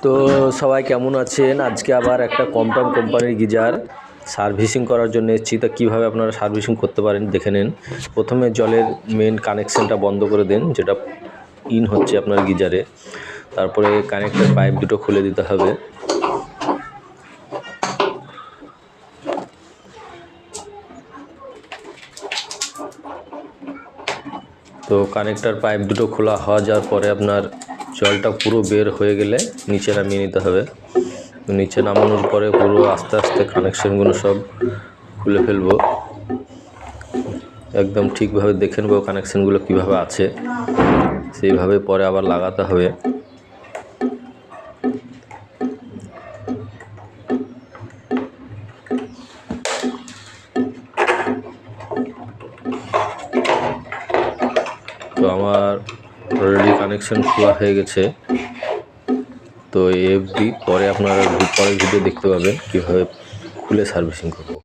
তো সবাই কেমন আছেন? আজকে আবার একটা কমটম কোম্পানির গিজার সার্ভিসিং করার জন্য এসেছি। তা কীভাবে আপনারা সার্ভিসিং করতে পারেন দেখে নিন। প্রথমে জলের মেন কানেকশানটা বন্ধ করে দিন, যেটা ইন হচ্ছে আপনার গিজারে। তারপরে কানেক্টের পাইপ দুটো খুলে দিতে হবে। তো কানেক্টার পাইপ দুটো খোলা হওয়া যাওয়ার পরে আপনার জলটা পুরো বের হয়ে গেলে নিচে নামিয়ে নিতে হবে। নিচে নামানোর পরে পুরো আস্তে আস্তে কানেকশানগুলো সব খুলে ফেলবো। একদম ঠিকভাবে দেখে নেবো কানেকশানগুলো কীভাবে আছে, সেইভাবে পরে আবার লাগাতে হবে। তো আমার অলরেডি কানেকশান খোলা হয়ে গেছে। তো এফডি পরে আপনারা পরের ভিডিও দেখতে পাবেন কীভাবে খুলে সার্ভিসিং করবো।